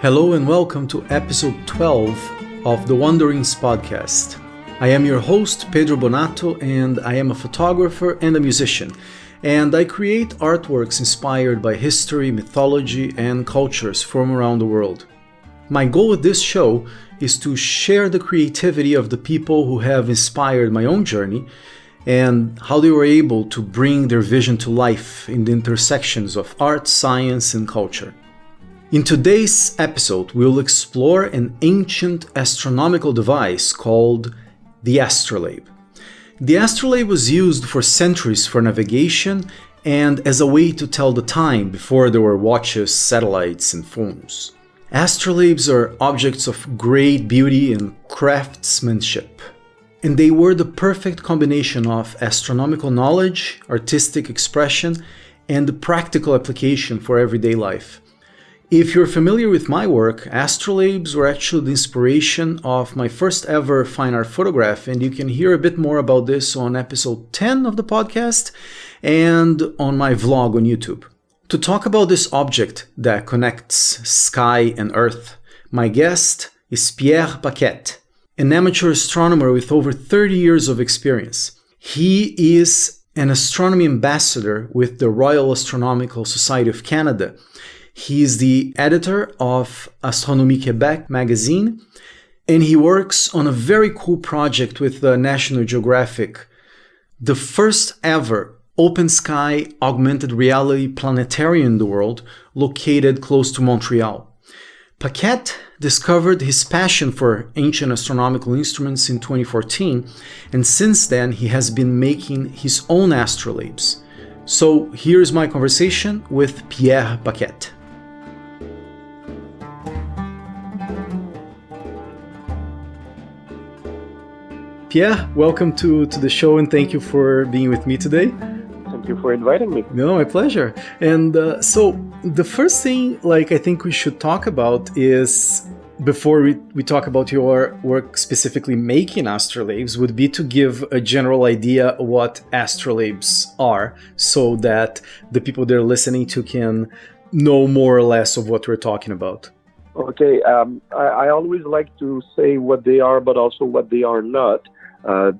Hello and welcome to episode 12 of the Wanderings podcast. I am your host, Pedro Bonatto, and I am a photographer and a musician, and I create artworks inspired by history, mythology, and cultures from around the world. My goal with this show is to share the creativity of the people who have inspired my own journey and how they were able to bring their vision to life in the intersections of art, science, and culture. In today's episode, we'll explore an ancient astronomical device called the Astrolabe. The Astrolabe was used for centuries for navigation and as a way to tell the time before there were watches, satellites, and phones. Astrolabes are objects of great beauty and craftsmanship, and they were the perfect combination of astronomical knowledge, artistic expression, and the practical application for everyday life. If you're familiar with my work, astrolabes were actually the inspiration of my first ever fine art photograph, and you can hear a bit more about this on episode 10 of the podcast and on my vlog on YouTube. To talk about this object that connects sky and earth, my guest is Pierre Paquette, an amateur astronomer with over 30 years of experience. He is an Astronomy Ambassador with the Royal Astronomical Society of Canada. He is the editor of Astronomie-Québec magazine, and he works on a very cool project with the National Geographic, the first ever open sky augmented reality planetarium in the world, located close to Montreal. Paquette discovered his passion for ancient astronomical instruments in 2014, and since then he has been making his own astrolabes. So here's my conversation with Pierre Paquette. Pierre, welcome to the show and thank you for being with me today. Thank you for inviting me. No, my pleasure. And so the first thing I think we should talk about is, before we talk about your work specifically making astrolabes, would be to give a general idea what astrolabes are so that the people that are listening to can know more or less of what we're talking about. Okay, I always like to say what they are, but also what they are not.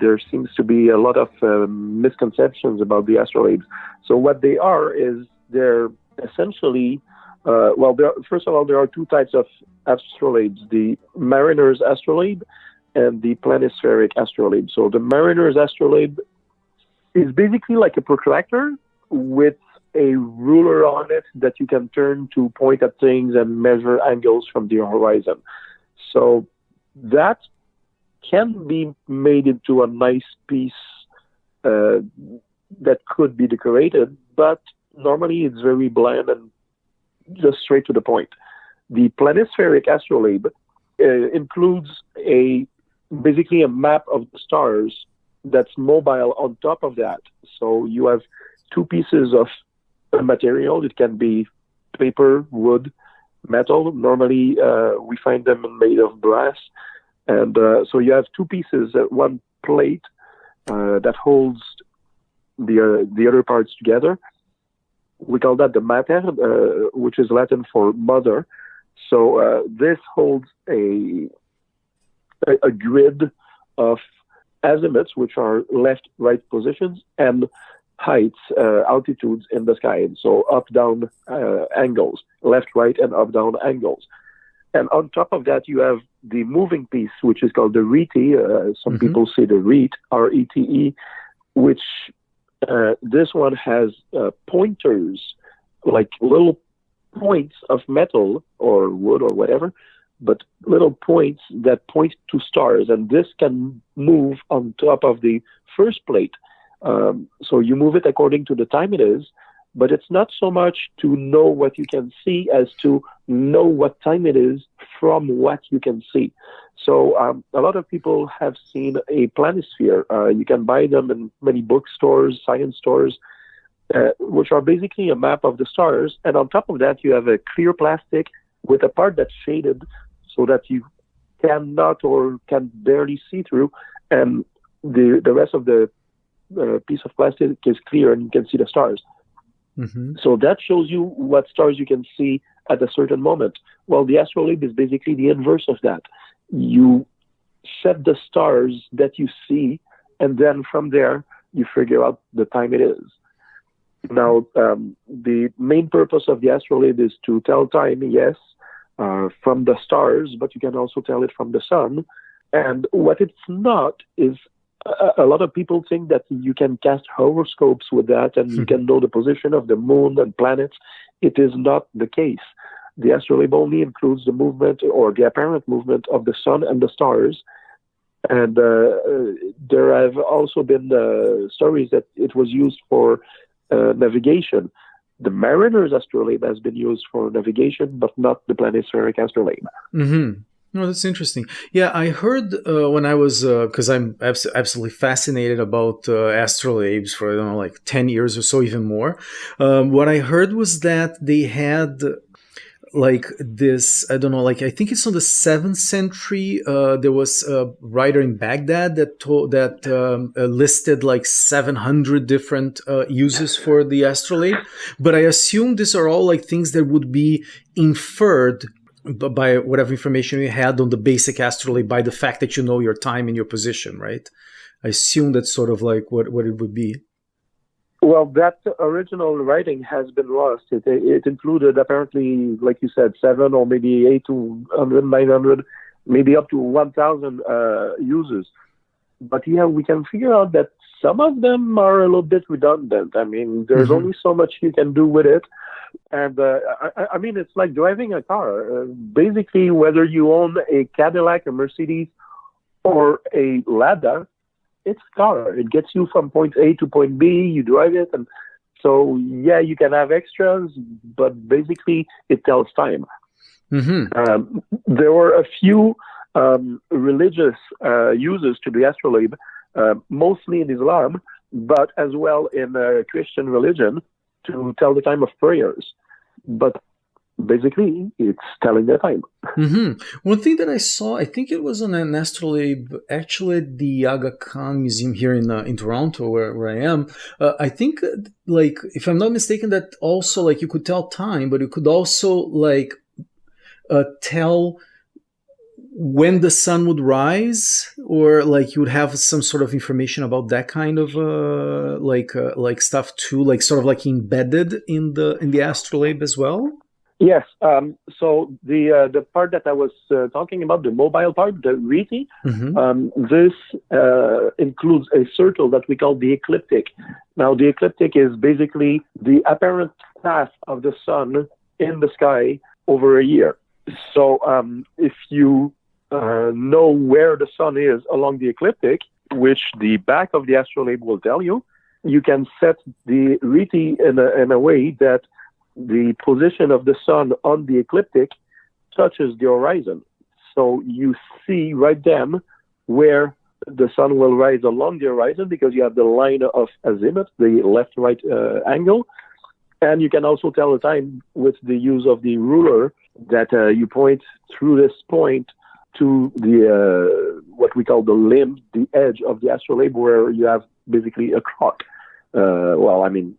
There seems to be a lot of misconceptions about the astrolabes. So what they are is they're essentially, first of all, there are two types of astrolabes, the mariner's astrolabe and the planispheric astrolabe. So the mariner's astrolabe is basically like a protractor with a ruler on it that you can turn to point at things and measure angles from the horizon. So that can be made into a nice piece that could be decorated, but normally it's very bland and just straight to the point. The planispheric astrolabe includes basically a map of the stars that's mobile on top of that. So you have two pieces of material. It can be paper, wood, metal. Normally we find them made of brass. And so you have two pieces, one plate that holds the other parts together. We call that the mater, which is Latin for mother. So this holds a grid of azimuths, which are left-right positions, and heights, altitudes in the sky. And so up-down angles, left-right and up-down angles. And on top of that, you have the moving piece, which is called the rete. Some people say the rete, R-E-T-E, which this one has pointers, like little points of metal or wood or whatever, but little points that point to stars. And this can move on top of the first plate. So you move it according to the time it is, but it's not so much to know what you can see as to know what time it is from what you can see. So a lot of people have seen a planisphere. You can buy them in many bookstores, science stores, which are basically a map of the stars. And on top of that, you have a clear plastic with a part that's shaded so that you cannot or can barely see through. And the rest of the piece of plastic is clear and you can see the stars. Mm-hmm. So that shows you what stars you can see at a certain moment. Well, the astrolabe is basically the inverse of that. You set the stars that you see, and then from there, you figure out the time it is. Now, the main purpose of the astrolabe is to tell time, yes, from the stars, but you can also tell it from the sun. And what it's not is a lot of people think that you can cast horoscopes with that and you can know the position of the moon and planets. It is not the case. The astrolabe only includes the movement or the apparent movement of the sun and the stars. And there have also been stories that it was used for navigation. The mariner's astrolabe has been used for navigation, but not the planispheric astrolabe. Mm-hmm. No, that's interesting. Yeah, I heard when I was, because I'm absolutely fascinated about astrolabes for, I don't know, like 10 years or so, even more. What I heard was that they had like this, I don't know, like I think it's on the 7th century. There was a writer in Baghdad that listed like 700 different uses for the astrolabe. But I assume these are all like things that would be inferred by whatever information you had on the basic astrolabe by the fact that you know your time and your position, right? I assume that's sort of like what it would be. Well, that original writing has been lost. It included apparently, like you said, 7 or maybe 800, 900, maybe up to 1,000 uses. But yeah, we can figure out that some of them are a little bit redundant. I mean, there's only so much you can do with it. And I mean, it's like driving a car. Basically, whether you own a Cadillac, a Mercedes, or a Lada, it's a car. It gets you from point A to point B. You drive it. And so, yeah, you can have extras, but basically it tells time. There were a few religious uses to the astrolabe, mostly in Islam, but as well in Christian religion, to tell the time of prayers. But basically, it's telling the time. One thing that I saw, I think it was on an astrolabe, actually at the Aga Khan Museum here in Toronto, where I am. I think, like, if I'm not mistaken, that also, like, you could tell time, but you could also, like, tell when the sun would rise, or like you would have some sort of information about that kind of like stuff too, like sort of like embedded in the astrolabe as well. Yes. So the part that I was talking about, the mobile part, the RETI, this includes a circle that we call the ecliptic. Now, the ecliptic is basically the apparent path of the sun in the sky over a year. So if you know where the sun is along the ecliptic, which the back of the astrolabe will tell you, you can set the RETI in a way that the position of the sun on the ecliptic touches the horizon. So you see right then where the sun will rise along the horizon, because you have the line of azimuth, the left-right angle. And you can also tell the time with the use of the ruler that you point through this point to the what we call the limb, the edge of the astrolabe, where you have basically a clock. Well, I mean,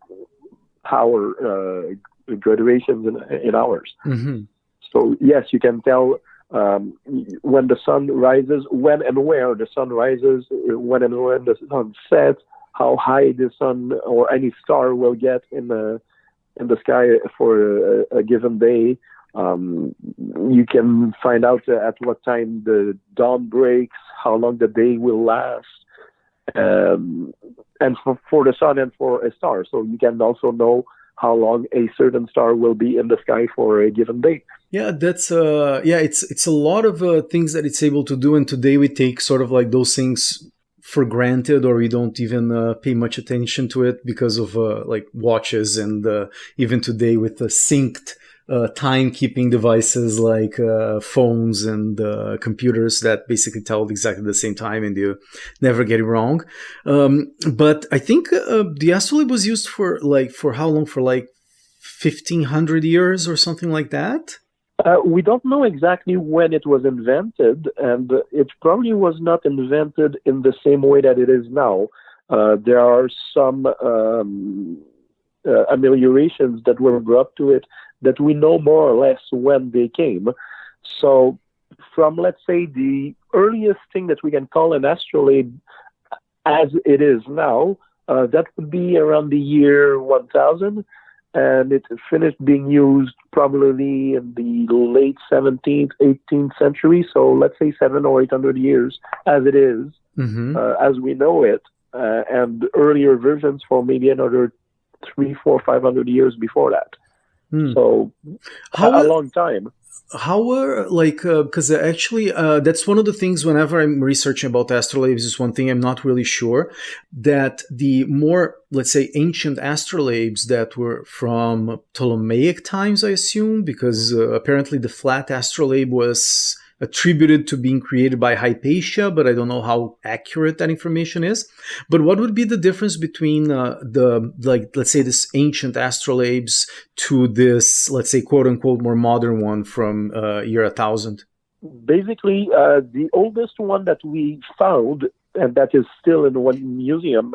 hour graduations in hours. So yes, you can tell when the sun rises, when and where the sun rises, when and when the sun sets, how high the sun or any star will get in the sky for a given day. You can find out at what time the dawn breaks, how long the day will last, and for the sun and for a star. So you can also know how long a certain star will be in the sky for a given day. Yeah, that's it's a lot of things that it's able to do, and today we take sort of like those things for granted, or we don't even pay much attention to it because of like watches, and even today with the synced timekeeping devices like phones and computers that basically tell exactly the same time, and you never get it wrong. But I think the astrolabe was used for how long? For like 1,500 years or something like that? We don't know exactly when it was invented, and it probably was not invented in the same way that it is now. There are some ameliorations that were brought to it that we know more or less when they came. So from, let's say, the earliest thing that we can call an astrolabe as it is now, that would be around the year 1000, and it finished being used probably in the late 17th, 18th century, so let's say 700 or 800 years as it is, as we know it, and earlier versions for maybe another 300, 400, 500 years before that. So a long time. How were, like, because actually that's one of the things whenever I'm researching about astrolabes is one thing I'm not really sure, that the more, let's say, ancient astrolabes that were from Ptolemaic times, I assume, because apparently the flat astrolabe was attributed to being created by Hypatia, but I don't know how accurate that information is. But what would be the difference between let's say, this ancient astrolabes to this, let's say, quote unquote, more modern one from year 1000? Basically, the oldest one that we found, and that is still in one museum,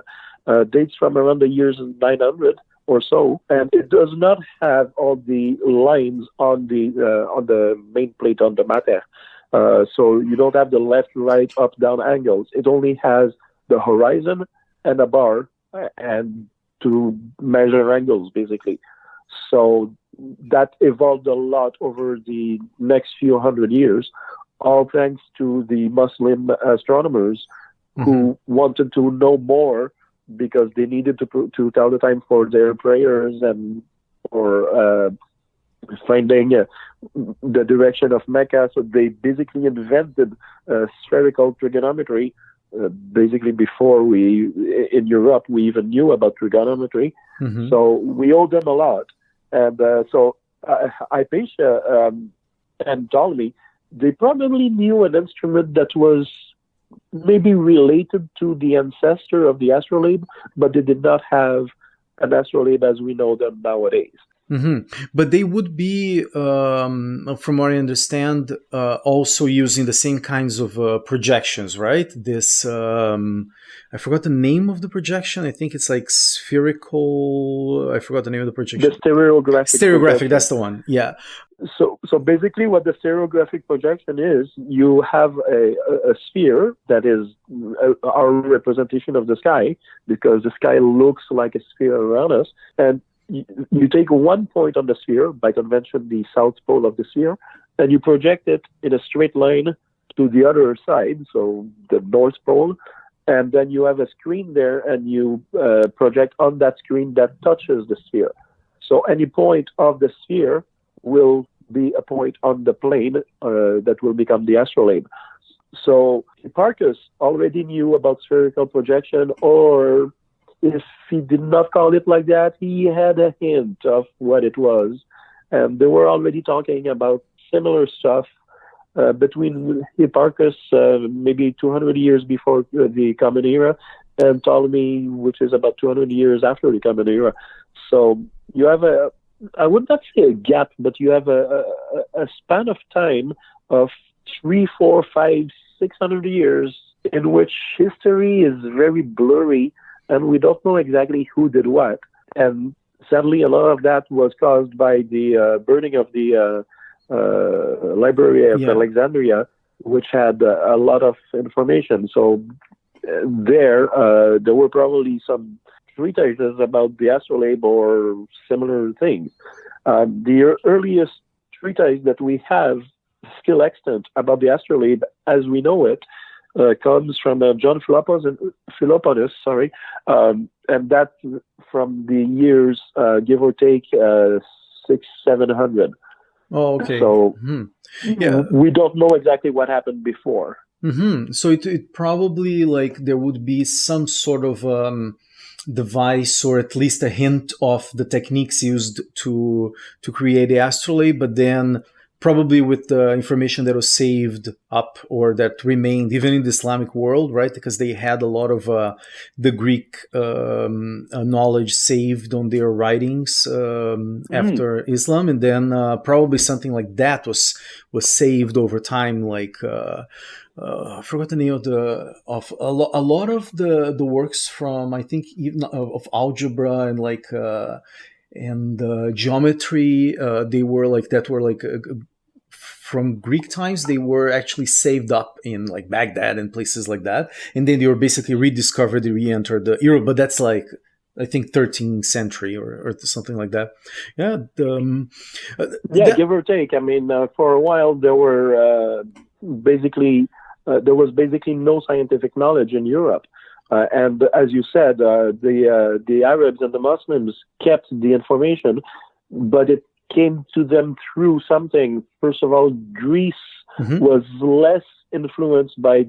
dates from around the years 900 or so, and it does not have all the lines on the main plate on the mater. So you don't have the left, right, up, down angles. It only has the horizon and a bar and to measure angles, basically. So that evolved a lot over the next few hundred years, all thanks to the Muslim astronomers who wanted to know more because they needed to tell the time for their prayers and for finding the direction of Mecca. So they basically invented spherical trigonometry. Basically, before in Europe, we even knew about trigonometry. So we owe them a lot. And so Hypatia and Ptolemy, they probably knew an instrument that was maybe related to the ancestor of the astrolabe, but they did not have an astrolabe as we know them nowadays. But they would be, from what I understand, also using the same kinds of projections, right? This, I forgot the name of the projection. I think it's like spherical. I forgot the name of the projection. The stereographic. Stereographic, that's the one. Yeah. So basically what the stereographic projection is, you have a sphere that is our representation of the sky, because the sky looks like a sphere around us, and you take one point on the sphere, by convention the south pole of the sphere, and you project it in a straight line to the other side, so the north pole, and then you have a screen there, and you project on that screen that touches the sphere. So any point of the sphere will be a point on the plane that will become the astrolabe. So Hipparchus already knew about spherical projection, or if he did not call it like that, he had a hint of what it was. And they were already talking about similar stuff between Hipparchus, maybe 200 years before the Common Era, and Ptolemy, which is about 200 years after the Common Era. So you have I would not say a gap, but you have a span of time of 300, 400, 500, 600 years in which history is very blurry, and we don't know exactly who did what. And sadly, a lot of that was caused by the burning of the Library of Alexandria, which had a lot of information. So there were probably some treatises about the astrolabe or similar things. The earliest treatise that we have still extant about the astrolabe as we know it comes from John Philoponus, and that's from the years, give or take, 600-700. Oh, okay. So we don't know exactly what happened before. So it probably, like, there would be some sort of device, or at least a hint of the techniques used to create the astrolabe, but then probably with the information that was saved up or that remained even in the Islamic world, right? Because they had a lot of the Greek knowledge saved on their writings after Islam, and then probably something like that was saved over time, like I forgot the name of a lot of the works from, I think, even of algebra and like and geometry. They were like that were like from Greek times. They were actually saved up in like Baghdad and places like that, and then they were basically rediscovered. They re-entered the Europe, but that's like, I think, 13th century or something like that. Yeah. Yeah, give or take. I mean, for a while basically there was basically no scientific knowledge in Europe, and as you said, the Arabs and the Muslims kept the information, but it came to them through something. First of all, Greece was less influenced by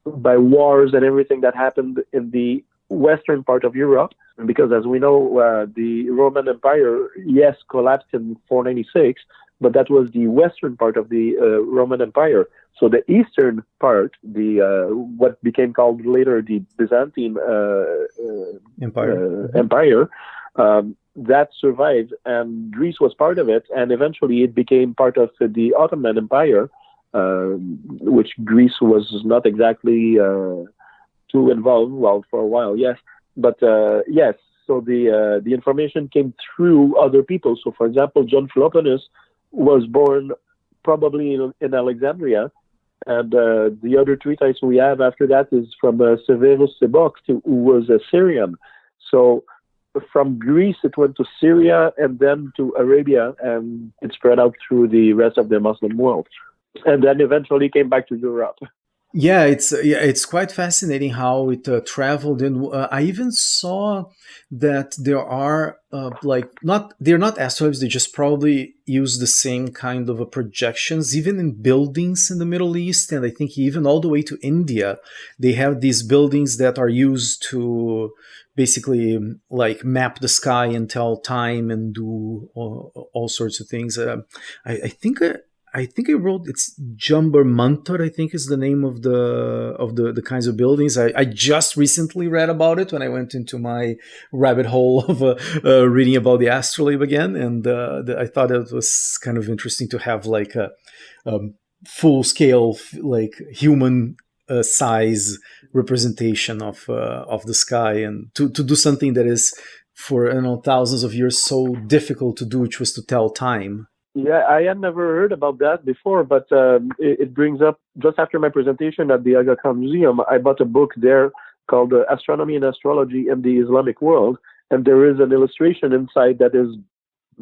wars and everything that happened in the western part of Europe, because as we know, the Roman Empire, yes, collapsed in 496, but that was the western part of the Roman Empire. So the eastern part, the what became called later the Byzantine Empire, that survived, and Greece was part of it, and eventually it became part of the Ottoman Empire, which Greece was not exactly too involved. Well, for a while, yes, but yes. So the information came through other people. So, for example, John Philoponus was born probably in Alexandria, and the other treatise we have after that is from Severus Sebox, who was a Syrian. So from Greece, it went to Syria and then to Arabia, and it spread out through the rest of the Muslim world, and then eventually came back to Europe. Yeah, it's quite fascinating how it traveled, and I even saw that there are they're not astrolabes. They just probably use the same kind of projections, even in buildings in the Middle East, and I think even all the way to India, they have these buildings that are used to basically like map the sky and tell time and do all sorts of things. I think. I think I wrote it's Jumber Mantar, I think is the name of the kinds of buildings. I just recently read about it when I went into my rabbit hole of reading about the astrolabe again, and I thought it was kind of interesting to have like a full scale, like human size representation of the sky, and to do something that is for thousands of years so difficult to do, which was to tell time. Yeah, I had never heard about that before, but it brings up, just after my presentation at the Aga Khan Museum, I bought a book there called Astronomy and Astrology in the Islamic World, and there is an illustration inside that is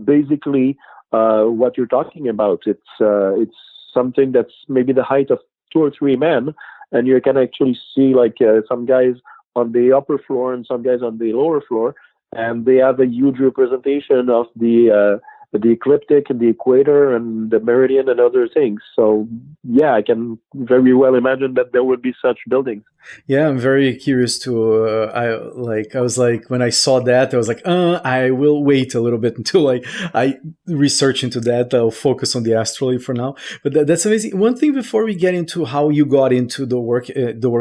basically what you're talking about. It's something that's maybe the height of 2 or 3 men, and you can actually see like some guys on the upper floor and some guys on the lower floor, and they have a huge representation of the ecliptic and the equator and the meridian and other things. So yeah, I can very well imagine that there would be such buildings. Yeah, I'm very curious to. I was like, when I saw that, I was like, I will wait a little bit until I research into that. I'll focus on the astrolabe for now. But that's amazing. One thing before we get into how you got into the work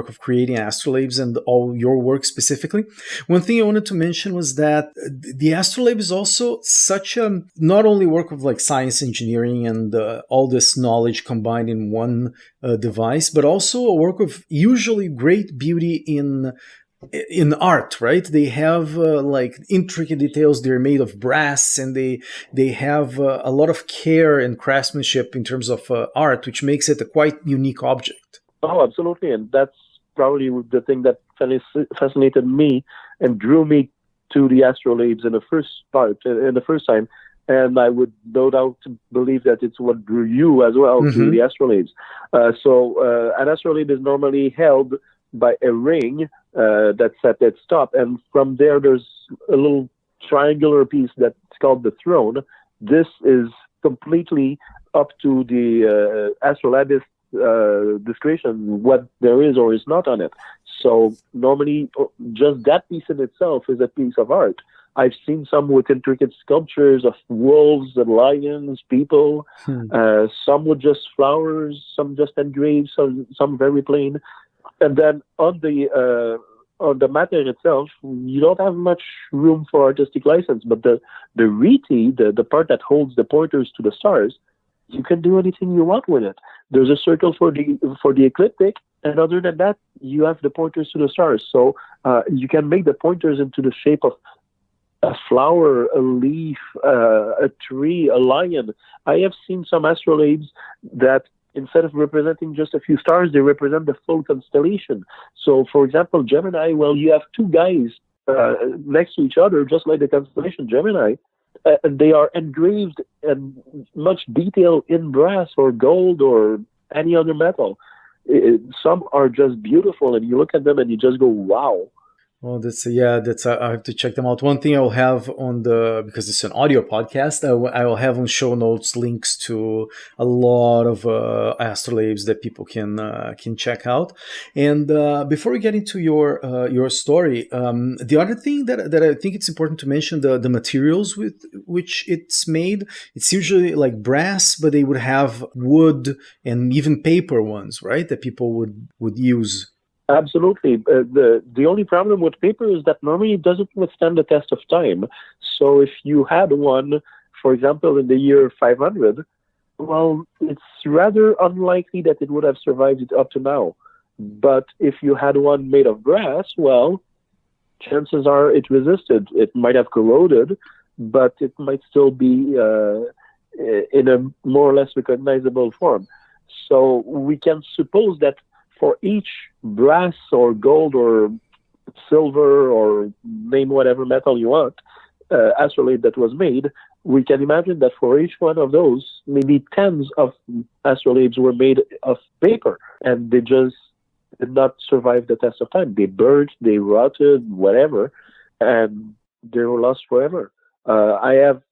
of creating astrolabes and all your work specifically, one thing I wanted to mention was that the astrolabe is also such a not only work of like science, engineering, and all this knowledge combined in one device, but also a work of usually great beauty in art, right? They have like intricate details. They're made of brass, and they have a lot of care and craftsmanship in terms of art, which makes it a quite unique object. Oh, absolutely, and that's probably the thing that fascinated me and drew me to the astrolabes in the first time. And I would no doubt believe that it's what drew you as well to the astrolabes. So an astrolabe is normally held by a ring that's at its top, and from there there's a little triangular piece that's called the throne. This is completely up to the astrolabist discretion what there is or is not on it. So normally just that piece in itself is a piece of art. I've seen some with intricate sculptures of wolves and lions, people, some with just flowers, some just engraved, some very plain. And then on the matter itself, you don't have much room for artistic license, but the rete, the part that holds the pointers to the stars, you can do anything you want with it. There's a circle for the ecliptic, and other than that, you have the pointers to the stars. So you can make the pointers into the shape of a flower, a leaf, a tree, a lion. I have seen some astrolabes that instead of representing just a few stars, they represent the full constellation. So, for example, Gemini, well, you have two guys next to each other, just like the constellation Gemini, and they are engraved in much detail in brass or gold or any other metal. Some are just beautiful, and you look at them and you just go, wow. Well, that's I have to check them out. One thing I'll have on because it's an audio podcast, I will have on show notes links to a lot of astrolabes that people can check out. And before we get into your story, the other thing that I think it's important to mention, the materials with which it's made. It's usually like brass, but they would have wood and even paper ones, right? That people would use. Absolutely. The only problem with paper is that normally it doesn't withstand the test of time. So if you had one, for example, in the year 500, well, it's rather unlikely that it would have survived it up to now. But if you had one made of brass, well, chances are it resisted. It might have corroded, but it might still be in a more or less recognizable form. So we can suppose that for each brass or gold or silver or name whatever metal you want, astrolabe that was made, we can imagine that for each one of those, maybe tens of astrolabes were made of paper, and they just did not survive the test of time. They burnt, they rotted, whatever, and they were lost forever. I have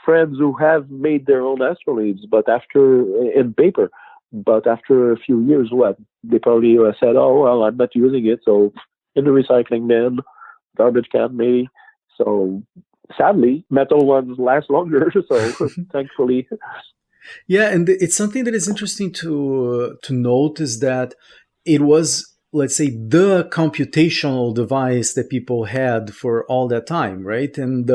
friends who have made their own astrolabes, but in paper. But after a few years, they probably said, oh, well, I'm not using it, so in the recycling bin, garbage can maybe. So sadly, metal ones last longer, so thankfully. Yeah, and it's something that is interesting to note is that it was, let's say, the computational device that people had for all that time, right? And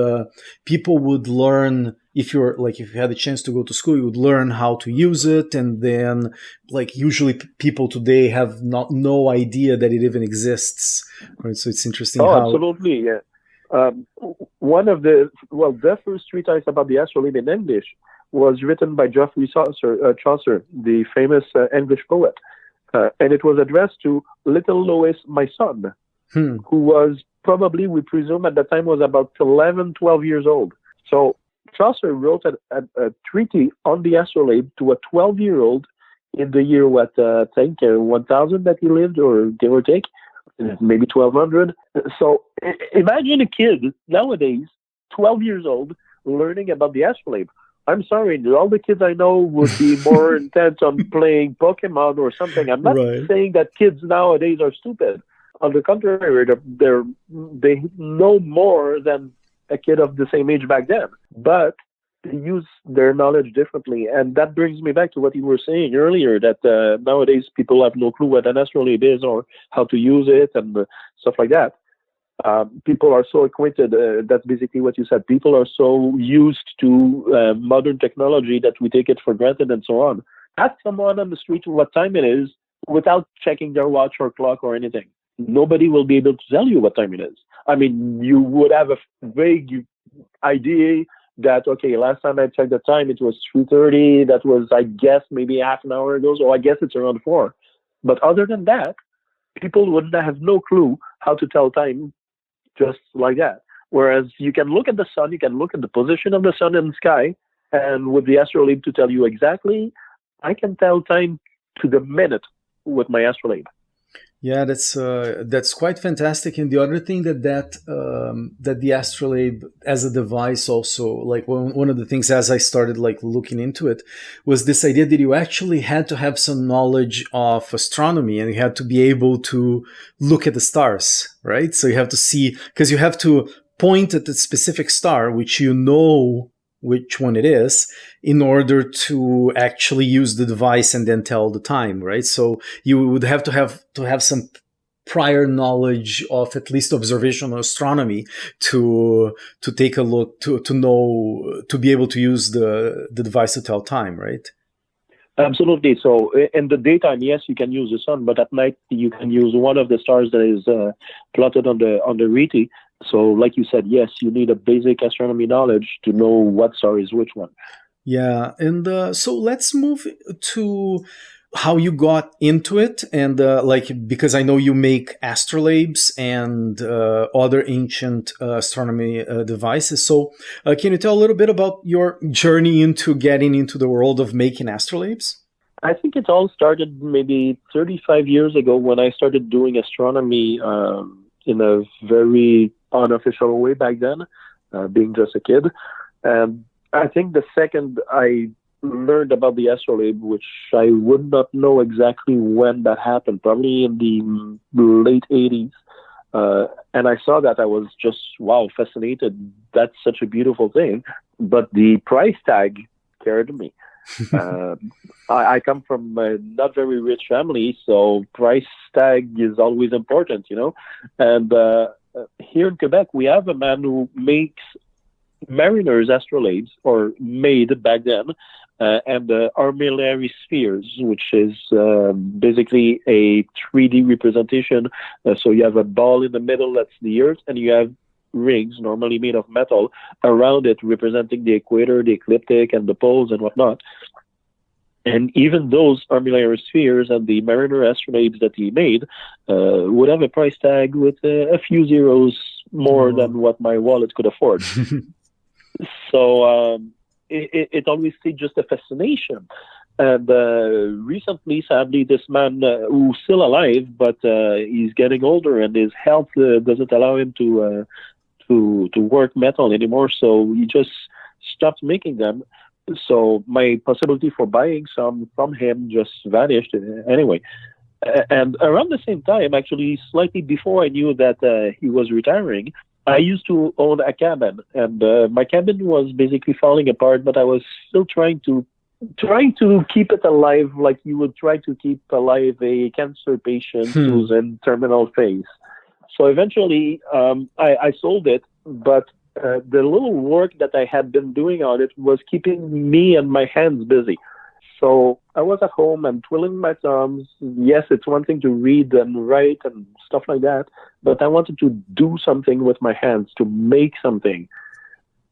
people would learn, if you had a chance to go to school, you would learn how to use it, and then usually people today have no idea that it even exists, right? So it's interesting. Absolutely, yeah. The first treatise about the astrolabe in English was written by Geoffrey Chaucer, the famous English poet. And it was addressed to little Lois, my son, who was probably, we presume at that time, was about 11, 12 years old. So Chaucer wrote a treatise on the astrolabe to a 12-year-old in the year, 1000 that he lived, or give or take, maybe 1200. So imagine a kid nowadays, 12 years old, learning about the astrolabe. I'm sorry, all the kids I know would be more intent on playing Pokemon or something. I'm not saying that kids nowadays are stupid. On the contrary, they know more than a kid of the same age back then. But they use their knowledge differently. And that brings me back to what you were saying earlier, that nowadays people have no clue what an astrolabe is or how to use it and stuff like that. People are so acquainted, that's basically what you said. People are so used to modern technology that we take it for granted and so on. Ask someone on the street what time it is without checking their watch or clock or anything. Nobody will be able to tell you what time it is. I mean, you would have a vague idea that, okay, last time I checked the time, it was 3:30. That was, I guess, maybe half an hour ago. So I guess it's around 4. But other than that, people would have no clue how to tell time just like that. Whereas you can look at the sun, you can look at the position of the sun in the sky, and with the astrolabe to tell you exactly, I can tell time to the minute with my astrolabe. Yeah, that's quite fantastic. And the other thing that the astrolabe as a device also, one of the things as I started looking into it, was this idea that you actually had to have some knowledge of astronomy and you had to be able to look at the stars, right? So you have to see, because you have to point at the specific star, which you know which one it is, in order to actually use the device and then tell the time, right? So you would have to have some prior knowledge of at least observational astronomy to take a look, to know, to be able to use the device to tell time, right? Absolutely. So in the daytime, yes, you can use the sun, but at night you can use one of the stars that is plotted on the RETI. So, like you said, yes, you need a basic astronomy knowledge to know what star is which one. Yeah, and so let's move to how you got into it, and because I know you make astrolabes and other ancient astronomy devices. So, can you tell a little bit about your journey into getting into the world of making astrolabes? I think it all started maybe 35 years ago when I started doing astronomy in a very unofficial way back then, being just a kid. And I think the second I learned about the astrolabe, which I would not know exactly when that happened, probably in the late 80s. And I saw that, I was just, wow, fascinated. That's such a beautiful thing. But the price tag scared me. I come from a not very rich family, so price tag is always important, you know. And here in Quebec, we have a man who makes mariners astrolabes, or made back then, and armillary spheres, which is basically a 3D representation. So you have a ball in the middle, that's the Earth, and you have rings, normally made of metal, around it, representing the equator, the ecliptic, and the poles and whatnot. And even those armillary spheres and the mariner astrolabes that he made would have a price tag with a few zeros more than what my wallet could afford. So it always stayed just a fascination. And recently, sadly, this man who's still alive, but he's getting older, and his health doesn't allow him to work metal anymore. So he just stopped making them. So my possibility for buying some from him just vanished anyway. And around the same time, actually, slightly before I knew that he was retiring, I used to own a cabin, and my cabin was basically falling apart, but I was still trying to keep it alive, like you would try to keep alive a cancer patient who's in terminal phase. So eventually, I sold it, but the little work that I had been doing on it was keeping me and my hands busy. So I was at home and twiddling my thumbs. Yes, it's one thing to read and write and stuff like that, but I wanted to do something with my hands, to make something.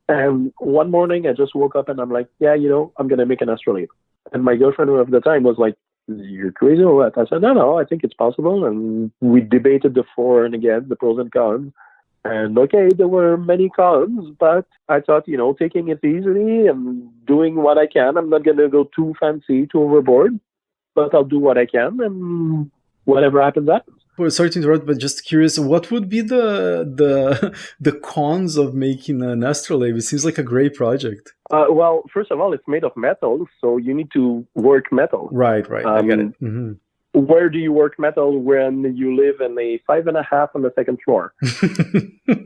And one morning I just woke up and I'm like, yeah, you know, I'm going to make an astrolabe. And my girlfriend at the time was like, you're crazy or what? I said, no, I think it's possible. And we debated the for and against, the pros and cons. And okay, there were many cons, but I thought, you know, taking it easily and doing what I can. I'm not going to go too fancy, too overboard, but I'll do what I can, and whatever happens, happens. Well, sorry to interrupt, but just curious, what would be the cons of making an astrolabe? It seems like a great project. Well, first of all, it's made of metal, so you need to work metal. Right. I get it. Mm-hmm. Where do you work metal when you live in a 5.5 on the second floor?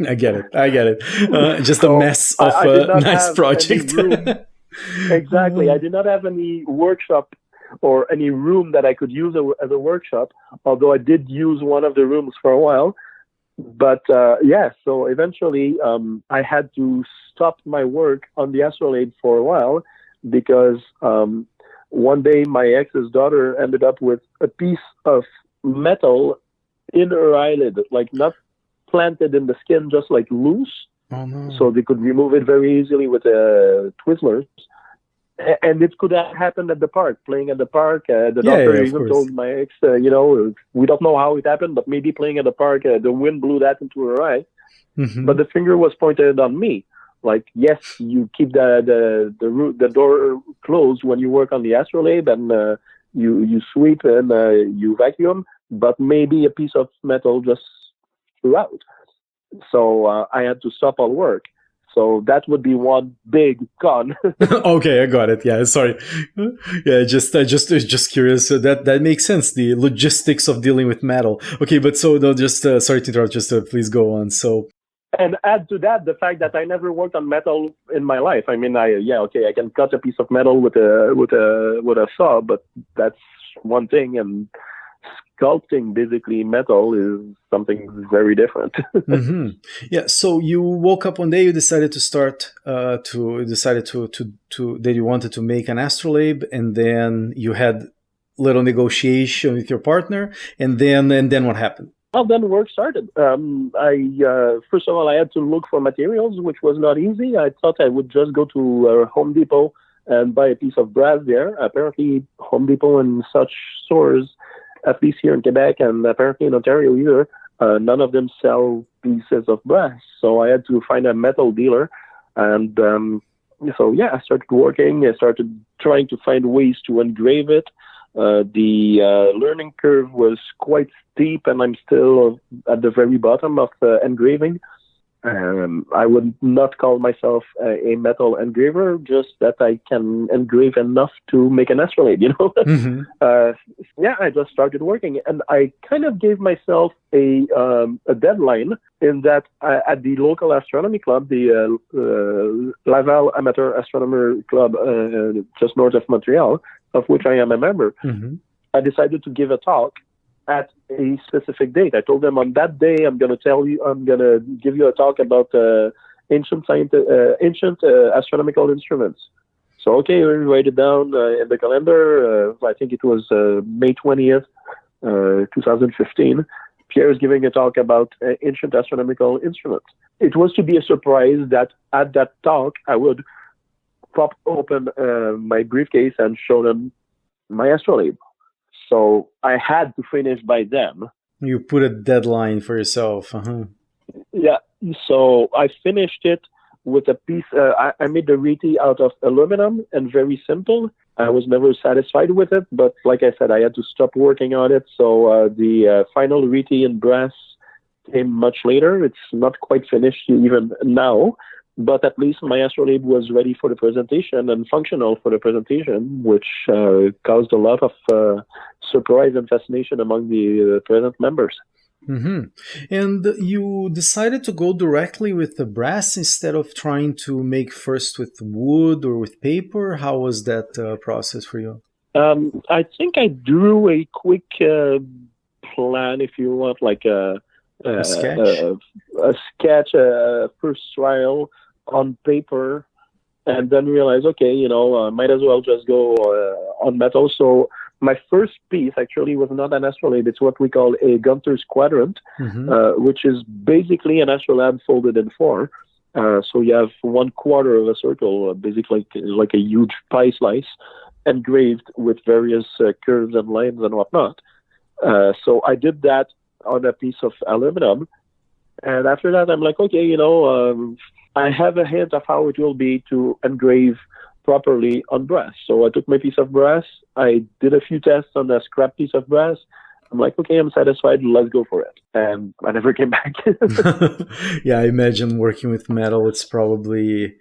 I get it. Just so a mess of a nice project. Exactly. I did not have any workshop or any room that I could use as a workshop, although I did use one of the rooms for a while. But so eventually I had to stop my work on the astrolabe for a while because one day my ex's daughter ended up with a piece of metal in her eyelid, like not planted in the skin, just like loose. Oh, no. So they could remove it very easily with Twizzlers. And it could have happened at the park, playing at the park. The doctor even told my ex, we don't know how it happened, but maybe playing at the park, the wind blew that into her eye. Mm-hmm. But the finger was pointed on me. Like, yes, you keep the door closed when you work on the astrolabe, and you sweep and you vacuum, but maybe a piece of metal just flew out. So I had to stop all work. So that would be one big con. Okay, I got it. Yeah, sorry. Yeah, just curious. So that makes sense. The logistics of dealing with metal. Okay, but so no, just sorry to interrupt. Just please go on. So. And add to that the fact that I never worked on metal in my life. I mean, I can cut a piece of metal with a saw, but that's one thing. And sculpting basically metal is something very different. Mm-hmm. Yeah. So you woke up one day, you decided to start that you wanted to make an astrolabe, and then you had little negotiation with your partner, and then what happened? Well, then work started. I first of all, I had to look for materials, which was not easy. I thought I would just go to Home Depot and buy a piece of brass there. Apparently, Home Depot and such stores, at least here in Quebec and apparently in Ontario either, none of them sell pieces of brass. So I had to find a metal dealer. And so, yeah, I started working. I started trying to find ways to engrave it. The learning curve was quite steep, and I'm still at the very bottom of engraving. I would not call myself a metal engraver, just that I can engrave enough to make an astrolabe, Mm-hmm. Yeah, I just started working, and I kind of gave myself a deadline in that at the local astronomy club, the Laval Amateur Astronomer Club, just north of Montreal, of which I am a member. Mm-hmm. I decided to give a talk at a specific date. I told them on that day, I'm going to give you a talk about ancient astronomical instruments. So, okay, we write it down in the calendar. I think it was May 20th, 2015. Pierre is giving a talk about ancient astronomical instruments. It was to be a surprise that at that talk, I would pop open my briefcase and show them my astrolabe. So I had to finish by then. You put a deadline for yourself. Uh-huh. Yeah. So I finished it with a piece. I made the reti out of aluminum and very simple. I was never satisfied with it, but like I said, I had to stop working on it. So the final reti in brass came much later. It's not quite finished even now. But at least my astrolabe was ready for the presentation and functional for the presentation, which caused a lot of surprise and fascination among the present members. Mm-hmm. And you decided to go directly with the brass instead of trying to make first with wood or with paper. How was that process for you? I think I drew a quick plan, if you want, like a sketch, first trial on paper, and then realize, okay, might as well just go on metal. So my first piece actually was not an astrolabe. It's what we call a Gunter's quadrant, mm-hmm. Which is basically an astrolabe folded in four. So you have 1/4 of a circle, basically like a huge pie slice, engraved with various curves and lines and whatnot. So I did that on a piece of aluminum. And after that, I'm like, okay, I have a hint of how it will be to engrave properly on brass. So I took my piece of brass. I did a few tests on a scrap piece of brass. I'm like, okay, I'm satisfied. Let's go for it. And I never came back. Yeah, I imagine working with metal, it's probably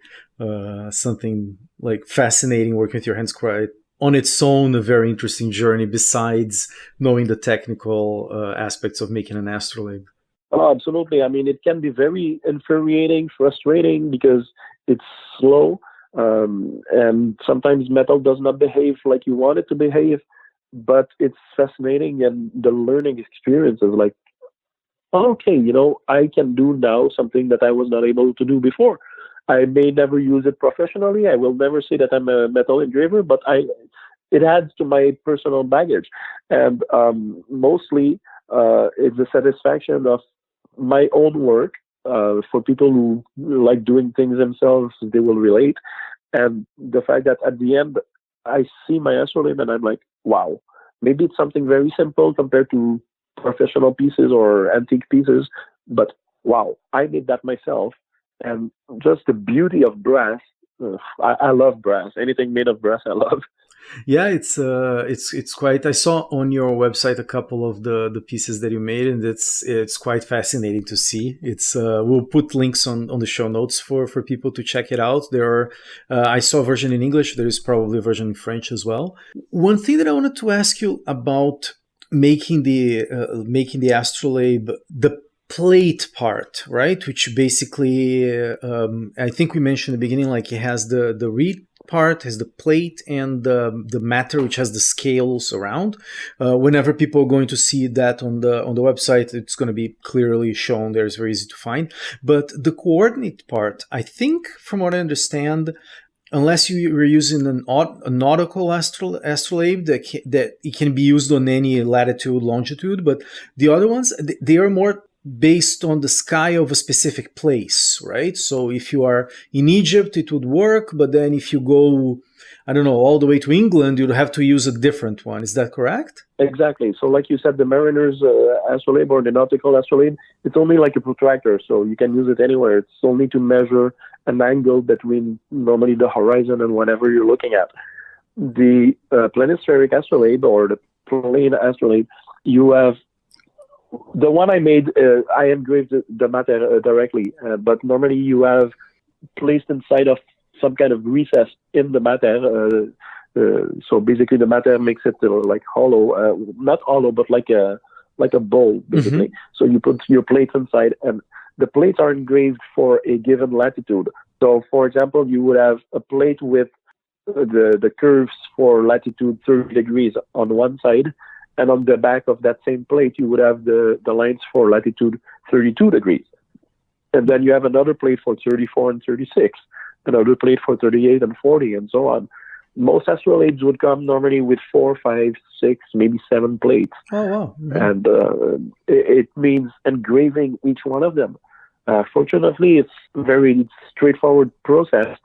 something like fascinating working with your hands, quite on its own, a very interesting journey besides knowing the technical aspects of making an astrolabe. Oh, absolutely. I mean, it can be very infuriating, frustrating because it's slow. And sometimes metal does not behave like you want it to behave, but it's fascinating. And the learning experience is like, oh, okay, I can do now something that I was not able to do before. I may never use it professionally. I will never say that I'm a metal engraver, but it adds to my personal baggage. And mostly it's the satisfaction of my own work. For people who like doing things themselves, they will relate. And the fact that at the end, I see my astrolabe and I'm like, wow, maybe it's something very simple compared to professional pieces or antique pieces, but wow, I made that myself. And just the beauty of brass. I love brass. Anything made of brass, I love. Yeah, it's quite. I saw on your website a couple of the pieces that you made, and it's quite fascinating to see. It's we'll put links on the show notes for people to check it out. There are I saw a version in English. There is probably a version in French as well. One thing that I wanted to ask you about making the astrolabe, the plate part, right? Which basically I think we mentioned in the beginning, like it has the reed part, has the plate, and the matter, which has the scales around. Whenever people are going to see that on the website, it's going to be clearly shown there. It's very easy to find. But the coordinate part, I think, from what I understand, unless you were using a nautical astrolabe that it can be used on any latitude, longitude, but the other ones, they are more based on the sky of a specific place, right? So if you are in Egypt, it would work, but then if you go, I don't know, all the way to England, you'd have to use a different one. Is that correct? Exactly. So like you said, the mariner's astrolabe or the nautical astrolabe, it's only like a protractor, so you can use it anywhere. It's only to measure an angle between normally the horizon and whatever you're looking at. The planispheric astrolabe or the plane astrolabe, you have the one I made, I engraved the matter directly, but normally you have placed inside of some kind of recess in the matter. So basically the matter makes it like hollow, not hollow, but like a bowl, basically. Mm-hmm. So you put your plates inside, and the plates are engraved for a given latitude. So, for example, you would have a plate with the curves for latitude 30 degrees on one side, and on the back of that same plate, you would have the lines for latitude 32 degrees. And then you have another plate for 34 and 36, another plate for 38 and 40, and so on. Most astrolabes would come normally with 4, 5, 6, maybe 7 plates. Oh, wow. Mm-hmm. And it means engraving each one of them. Fortunately, it's a very straightforward process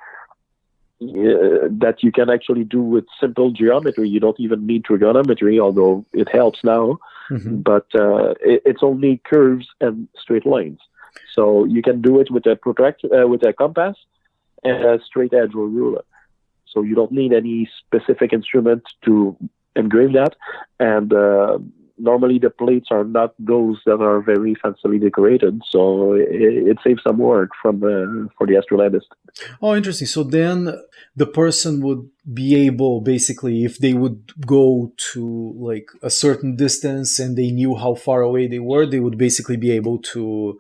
that you can actually do with simple geometry. You don't even need trigonometry, although it helps now. Mm-hmm. But it's only curves and straight lines. So you can do it with a compass and a straight edge or ruler. So you don't need any specific instrument to engrave that. And normally the plates are not those that are very fancily decorated, so it saves some work for the astrolabist. Oh, interesting. So then the person would be able, basically, if they would go to like a certain distance and they knew how far away they were, they would basically be able to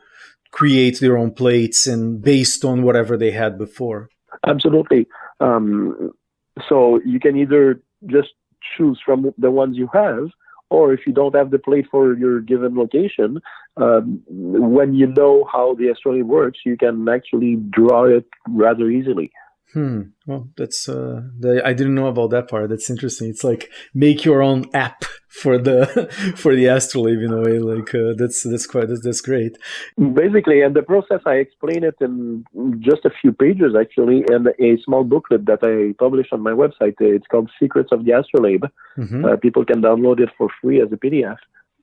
create their own plates and based on whatever they had before. Absolutely. So you can either just choose from the ones you have, or if you don't have the plate for your given location, when you know how the astrolabe works, you can actually draw it rather easily. Well, that's I didn't know about that part. That's interesting. It's like make your own app for the astrolabe in a way. Like that's great. Basically, and the process I explain it in just a few pages actually, in a small booklet that I publish on my website. It's called Secrets of the Astrolabe. Mm-hmm. People can download it for free as a PDF.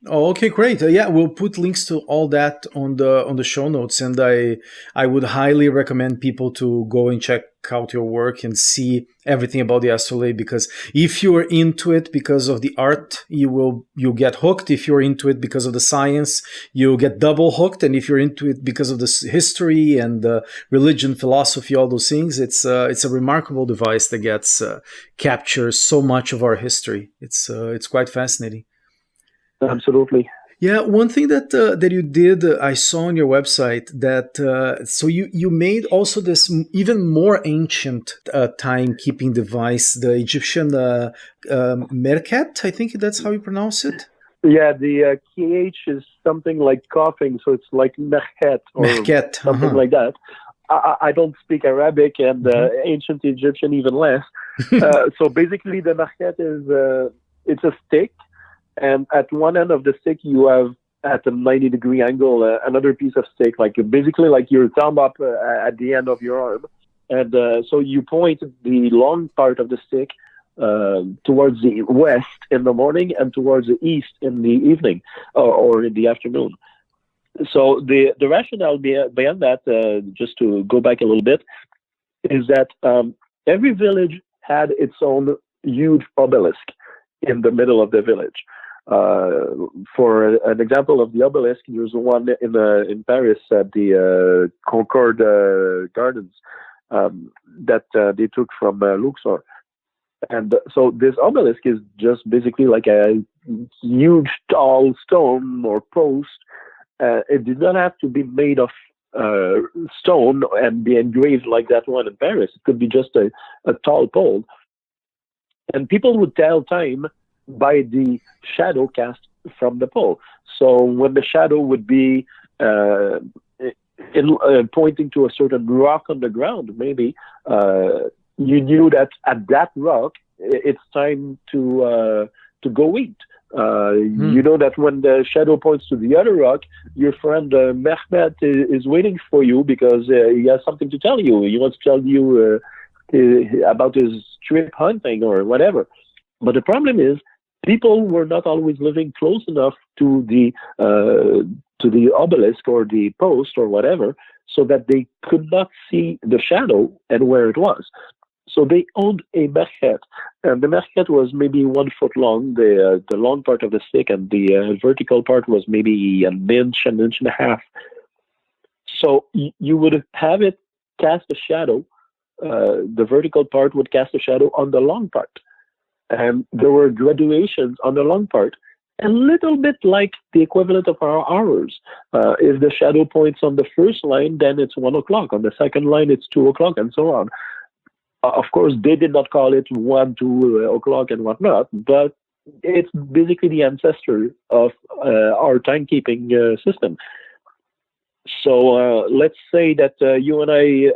Oh, okay, great. Yeah, we'll put links to all that on the show notes, and I would highly recommend people to go and check out your work and see everything about the astrolabe, because if you're into it because of the art, you'll get hooked. If you're into it because of the science, you'll get double hooked, and if you're into it because of the history and the religion, philosophy, all those things, it's a remarkable device that captures so much of our history. It's quite fascinating. Absolutely. Yeah, one thing that you did, I saw on your website that so you made also this even more ancient timekeeping device, the Egyptian merkat. I think that's how you pronounce it. Yeah, the KH is something like coughing, so it's like merkat or something like that. I don't speak Arabic and ancient Egyptian even less. So basically, the merkat is it's a stick. And at one end of the stick, you have, at a 90-degree angle, another piece of stick, like basically like your thumb up at the end of your arm. And so you point the long part of the stick towards the west in the morning and towards the east in the evening or in the afternoon. So the rationale behind that, just to go back a little bit, is that every village had its own huge obelisk in the middle of the village. For an example of the obelisk, there's one in Paris at the Concorde Gardens that they took from Luxor. And so this obelisk is just basically like a huge tall stone or post. It did not have to be made of stone and be engraved like that one in Paris. It could be just a tall pole. And people would tell time by the shadow cast from the pole. So when the shadow would be pointing to a certain rock on the ground, maybe you knew that at that rock it's time to go eat. You know that when the shadow points to the other rock, your friend Mehmet is waiting for you because he has something to tell you. He wants to tell you about his trip hunting or whatever. But the problem is, people were not always living close enough to the obelisk or the post or whatever, so that they could not see the shadow and where it was. So they owned a merquette, and the merquette was maybe 1 foot long, the long part of the stick, and the vertical part was maybe an inch and a half. So you would have it cast a shadow. The vertical part would cast a shadow on the long part. And there were graduations on the long part, a little bit like the equivalent of our hours. If the shadow points on the first line, then it's 1 o'clock. On the second line, it's 2 o'clock, and so on. Of course, they did not call it 1, 2 o'clock and whatnot, but it's basically the ancestor of our timekeeping system. So let's say that you and I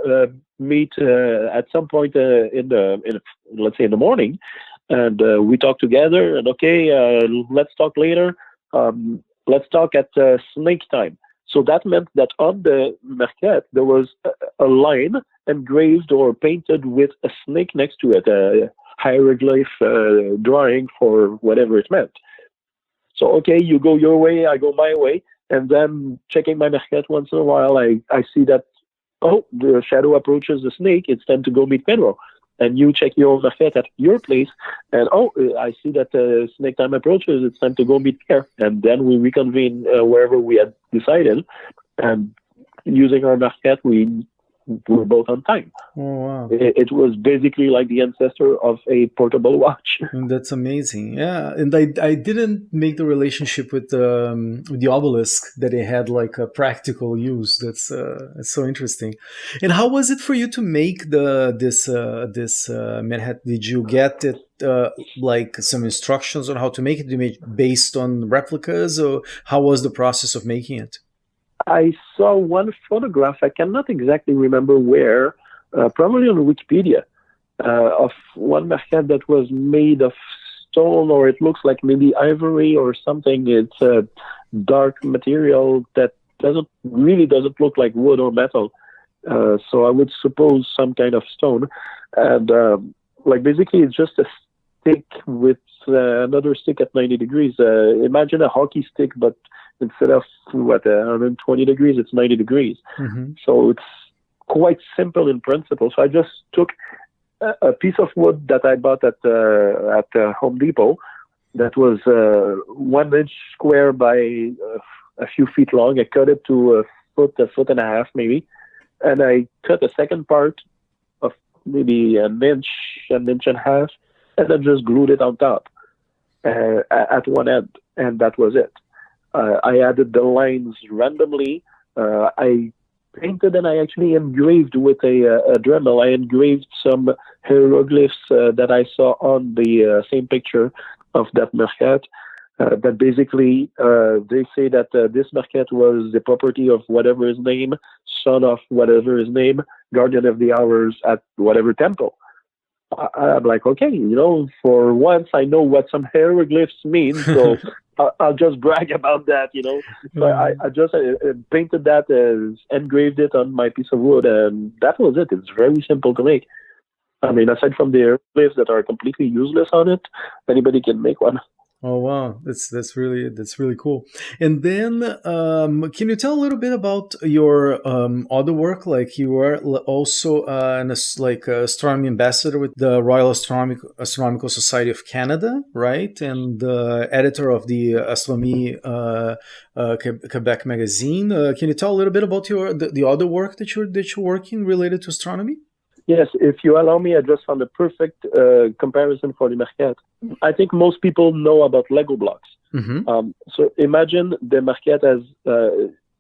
meet at some point let's say in the morning, and we talk together. And let's talk later. Let's talk at snake time. So that meant that on the merquette there was a line engraved or painted with a snake next to it, a hieroglyph drawing for whatever it meant. So you go your way, I go my way, and then checking my merquette once in a while, I see that the shadow approaches the snake. It's time to go meet Pedro. And you check your merquette at your place, and I see that snake time approaches. It's time to go meet Pierre, and then we reconvene wherever we had decided, and using our merquette, we were both on time. Oh, wow. It was basically like the ancestor of a portable watch. That's amazing. Yeah, and I didn't make the relationship with the obelisk, that it had like a practical use. That's so interesting. And how was it for you to make this Manhattan? Did you get it like some instructions on how to make it? Did you make based on replicas, or how was the process of making it? I saw one photograph. I cannot exactly remember where, probably on Wikipedia, of one merquette that was made of stone, or it looks like maybe ivory or something. It's a dark material that doesn't look like wood or metal. So I would suppose some kind of stone. And basically it's just a stick with another stick at 90 degrees. Imagine a hockey stick, but instead of 120 degrees, it's 90 degrees. Mm-hmm. So it's quite simple in principle. So I just took a piece of wood that I bought at Home Depot that was 1 inch square by a few feet long. I cut it to a foot and a half maybe, and I cut a second part of maybe an inch and a half, and then just glued it on top at one end, and that was it. I added the lines randomly. I painted and I actually engraved with a Dremel. I engraved some hieroglyphs that I saw on the same picture of that merquette. That basically they say that this merquette was the property of whatever his name, son of whatever his name, guardian of the hours at whatever temple. I'm like, okay, for once I know what some hieroglyphs mean, so I'll just brag about that, So I just painted that, engraved it on my piece of wood, and that was it. It's very simple to make. I mean, aside from the hieroglyphs that are completely useless on it, anybody can make one. Oh wow, that's really cool. And then, can you tell a little bit about your other work? Like you are also an astronomy ambassador with the Royal Astronomical Society of Canada, right? And the editor of the Astronomie-Québec magazine. Can you tell a little bit about the other work that you're working related to astronomy? Yes, if you allow me, I just found a perfect comparison for the merquette. I think most people know about Lego blocks. Mm-hmm. So imagine the merquette as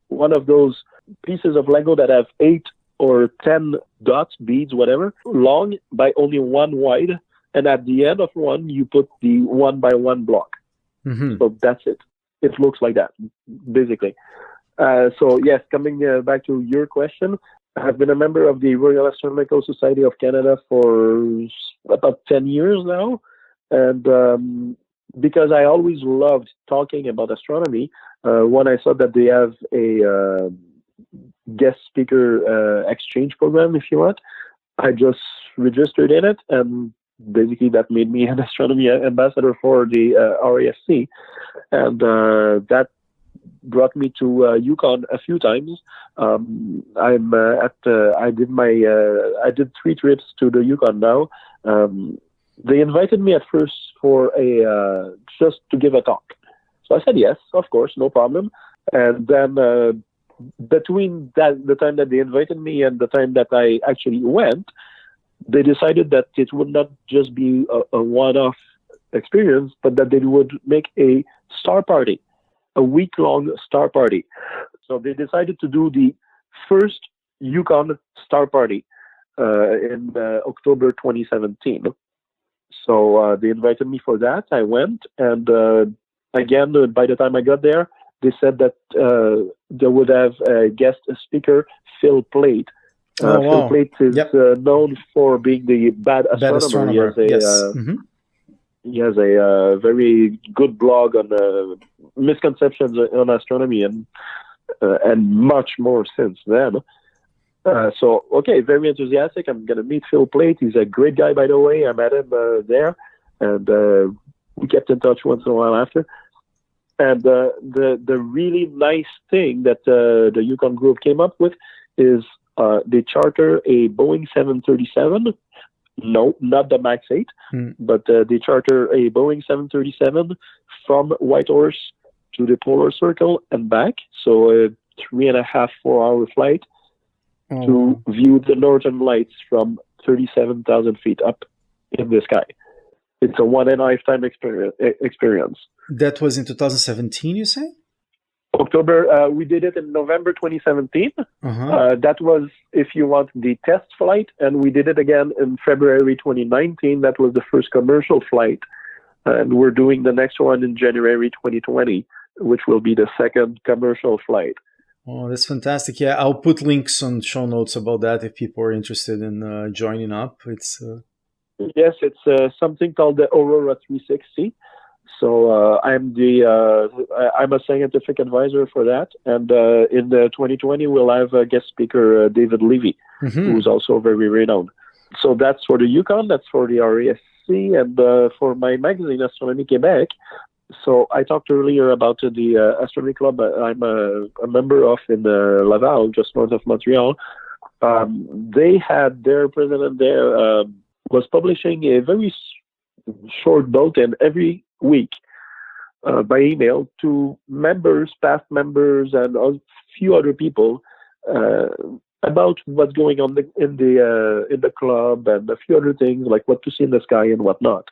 one of those pieces of Lego that have 8 or 10 dots, beads, whatever, long by only 1 wide. And at the end of one, you put the 1 by 1 block. Mm-hmm. So that's it. It looks like that, basically. So yes, coming back to your question, I have been a member of the Royal Astronomical Society of Canada for about 10 years now. And because I always loved talking about astronomy, when I saw that they have a guest speaker exchange program, if you want, I just registered in it, and basically that made me an astronomy ambassador for the RASC, and that brought me to Yukon a few times. I did 3 trips to the Yukon now. They invited me at first for just to give a talk. So I said yes, of course, no problem. And then between the time that they invited me and the time that I actually went, they decided that it would not just be a one-off experience, but that they would make a star party, a week-long star party. So they decided to do the first Yukon star party in October 2017. So they invited me for that. I went, and again, by the time I got there, they said that they would have a guest speaker, Phil Plait. Phil Plait is known for being the bad astronomer. He has a very good blog on misconceptions on astronomy and much more since then. So, okay, very enthusiastic. I'm going to meet Phil Plait. He's a great guy, by the way. I met him there, and we kept in touch once in a while after. And the really nice thing that the Yukon group came up with is they charter a Boeing 737. No, not the MAX 8, but they charter a Boeing 737 from Whitehorse to the Polar Circle and back. So a 3.5, 4-hour flight to view the Northern Lights from 37,000 feet up in the sky. It's a one-in-a-lifetime experience. That was in 2017, you say? October, we did it in November 2017. That was, if you want, the test flight, and we did it again in February 2019. That was the first commercial flight, and we're doing the next one in January 2020, which will be the second commercial flight. Oh, that's fantastic. Yeah, I'll put links on show notes about that if people are interested in joining up. Yes, it's something called the Aurora 360. So I'm a scientific advisor for that, and in 2020 we'll have a guest speaker David Levy, who's also very renowned. So that's for the Yukon, that's for the RASC, and for my magazine Astronomie-Québec. So I talked earlier about the astronomy club I'm a member of in Laval, just north of Montreal. They had their president there was publishing a very short bulletin every week by email to members, past members, and a few other people about what's going on in the club and a few other things like what to see in the sky and whatnot.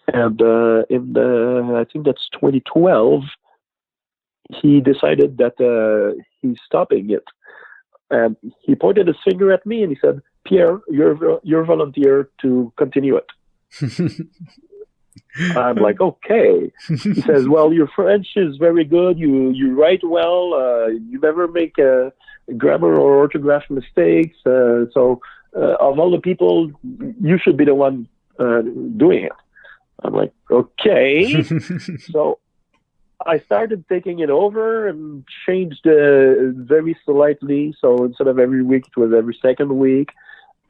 And I think that's 2012, he decided that he's stopping it, and he pointed his finger at me and he said, "Pierre, you're volunteer to continue it." I'm like, okay. He says, "Well, your French is very good. You write well. You never make grammar or orthograph mistakes. So of all the people, you should be the one doing it." I'm like, okay. So I started taking it over and changed very slightly. So instead of every week, it was every second week.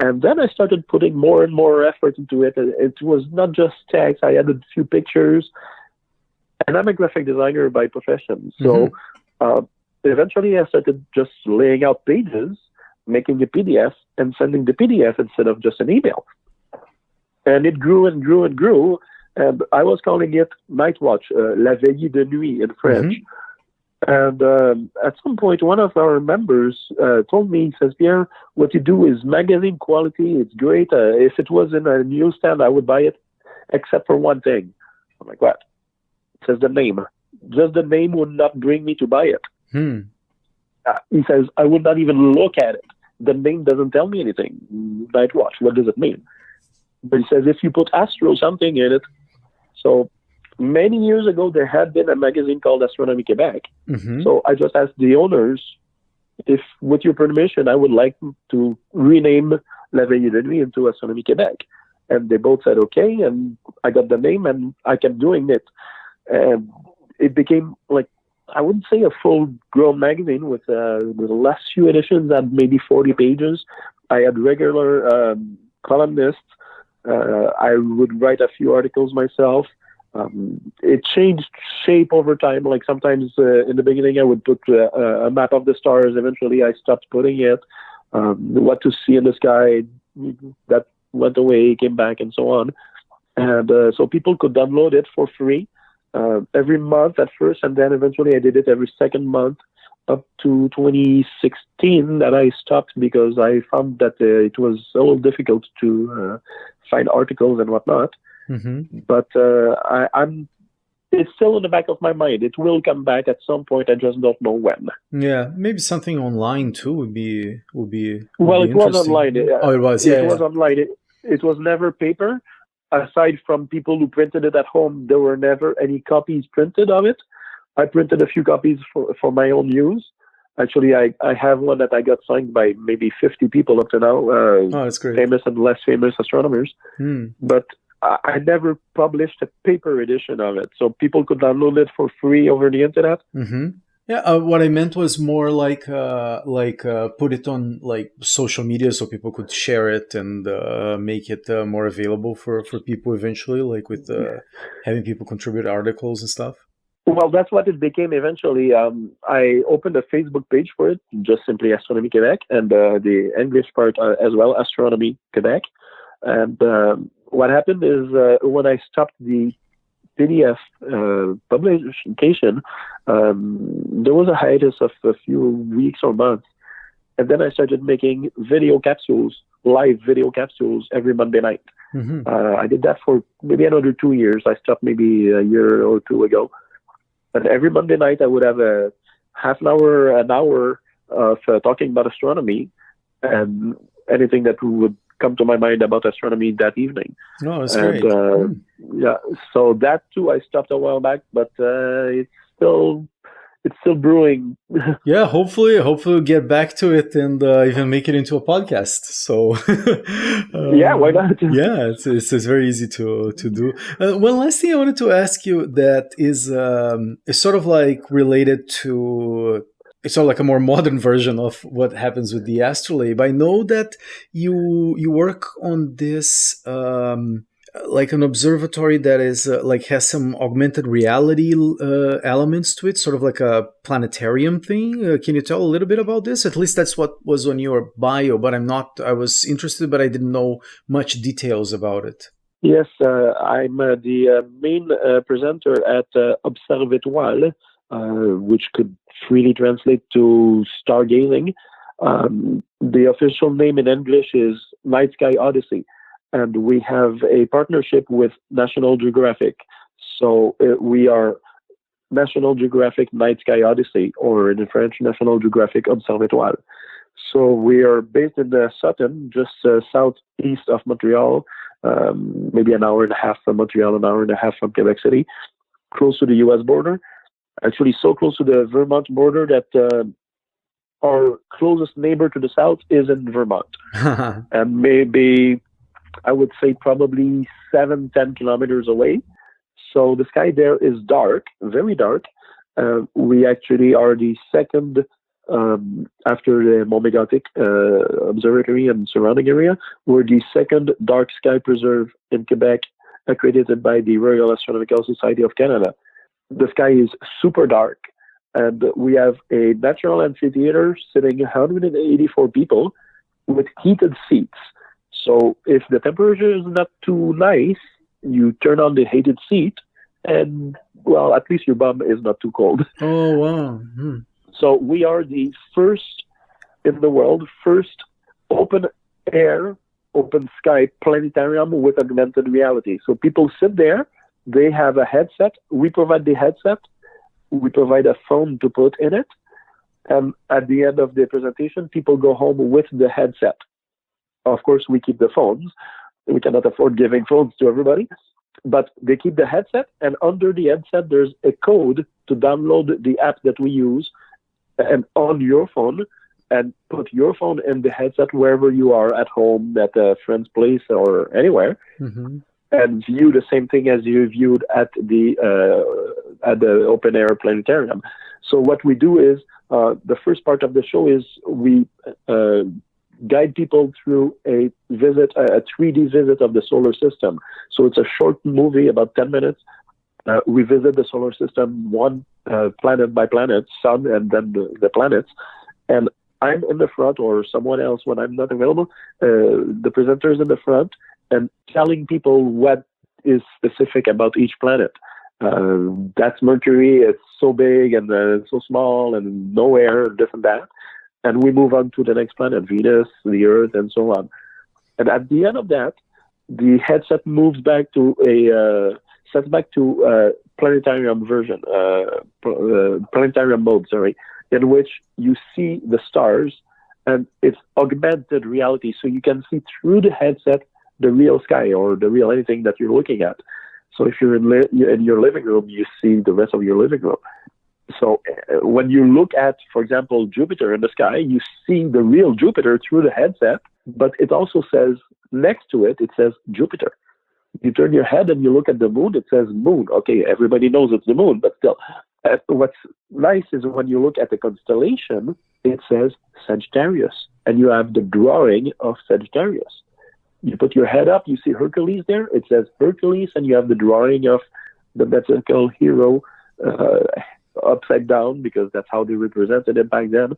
And then I started putting more and more effort into it. It was not just text. I added a few pictures. And I'm a graphic designer by profession. So eventually I started just laying out pages, making a PDF, and sending the PDF instead of just an email. And it grew and grew and grew. And I was calling it Night Watch, La Veillée de Nuit in French. And at some point, one of our members told me, he says, "Pierre, what you do is magazine quality. It's great. If it was in a newsstand, I would buy it, except for one thing." I'm like, "What?" It says the name. Just the name would not bring me to buy it. He says, I would not even look at it. The name doesn't tell me anything. Night watch, what does it mean? But he says, if you put astro something in it. So many years ago, there had been a magazine called Astronomie-Québec. Mm-hmm. So I just asked the owners if, with your permission, I would like to rename La Veille de Nuit into Astronomie-Québec. And they both said okay, and I got the name, and I kept doing it. And it became like, I wouldn't say a full-grown magazine with the last few editions had maybe 40 pages. I had regular columnists. I would write a few articles myself. It changed shape over time. Like sometimes in the beginning, I would put a map of the stars. Eventually, I stopped putting it. What to see in the sky, that went away, came back, and so on. And so people could download it for free every month at first, and then eventually I did it every second month up to 2016 that I stopped because I found that it was a little difficult to find articles and whatnot. Mm-hmm. But it's still in the back of my mind. It will come back at some point. I just don't know when. Yeah, maybe something online too would be Well, be it was online. Oh, it was. Yeah, Yeah, it was online. It was never paper. Aside from people who printed it at home, there were never any copies printed of it. I printed a few copies for my own use. Actually, I have one that I got signed by maybe 50 people up to now, Oh, that's great. famous and less famous astronomers. But I never published a paper edition of it, so people could download it for free over the internet. Mm-hmm. Yeah, what I meant was more like put it on like social media so people could share it and make it more available for people eventually, like with having people contribute articles and stuff. Well, that's what it became eventually. I opened a Facebook page for it, just simply Astronomie-Québec, and the English part as well, Astronomie-Québec. And what happened is when I stopped the PDF publication, there was a hiatus of a few weeks or months. And then I started making video capsules, live video capsules every Monday night. Mm-hmm. I did that for maybe another 2 years. I stopped maybe a year or two ago. And every Monday night I would have a half an hour of talking about astronomy and anything that would come to my mind about astronomy that evening. Oh, that's great. Yeah, so that too I stopped a while back, but it's still brewing. Yeah, hopefully we'll get back to it and even make it into a podcast. So yeah, why not? Yeah, it's very easy to do. One last thing I wanted to ask you that is sort of like related to. It's sort of like a more modern version of what happens with the Astrolabe. I know that you work on this like an observatory that is like has some augmented reality elements to it, sort of like a planetarium thing. Can you tell a little bit about this? At least that's what was on your bio, but I was interested, but I didn't know much details about it. Yes, I'm the main presenter at ObservÉtoiles, which could freely translate to stargazing. The official name in English is Night Sky Odyssey, and we have a partnership with National Geographic. So we are National Geographic Night Sky Odyssey, or in French, National Geographic ObservÉtoiles. So we are based in Sutton, just southeast of Montreal, maybe an hour and a half from Montreal, an hour and a half from Quebec City, close to the U.S. border. Actually, so close to the Vermont border that our closest neighbor to the south is in Vermont. And maybe, I would say probably 7-10 kilometers away. So the sky there is dark, very dark. We actually are the second, after the Mont-Mégantic Observatory and surrounding area, we're the second dark sky preserve in Quebec, accredited by the Royal Astronomical Society of Canada. The sky is super dark, and we have a natural amphitheater sitting 184 people with heated seats. So if the temperature is not too nice, you turn on the heated seat, and, well, at least your bum is not too cold. Oh, wow. So we are the first in the world, first open air, open sky planetarium with augmented reality. So people sit there. They have a headset. We provide the headset. We provide a phone to put in it. And at the end of the presentation, people go home with the headset. Of course, we keep the phones. We cannot afford giving phones to everybody, but they keep the headset, and under the headset, there's a code to download the app that we use and on your phone, and put your phone in the headset wherever you are, at home, at a friend's place, or anywhere, and view the same thing as you viewed at the open air planetarium. So what we do is, the first part of the show is we guide people through a 3D visit of the solar system. So it's a short movie, about 10 minutes. We visit the solar system one planet by planet, sun, and then the planets. And I'm in the front, or someone else when I'm not available. The presenter's in the front and telling people what is specific about each planet. That's Mercury, it's so big and so small and no air, this and that. And we move on to the next planet, Venus, the Earth, and so on. And at the end of that, the headset moves back to sets back to planetarium version, planetarium mode, in which you see the stars, and it's augmented reality. So you can see through the headset the real sky, or the real anything that you're looking at. So if you're in your living room, you see the rest of your living room. So when you look at, for example, Jupiter in the sky, you see the real Jupiter through the headset, but it also says, next to it, it says Jupiter. You turn your head and you look at the moon, it says moon. Okay, everybody knows it's the moon, but still. What's nice is when you look at the constellation, it says Sagittarius, and you have the drawing of Sagittarius. You put your head up, you see Hercules there, it says Hercules, and you have the drawing of the mythical hero upside down, because that's how they represented it back then,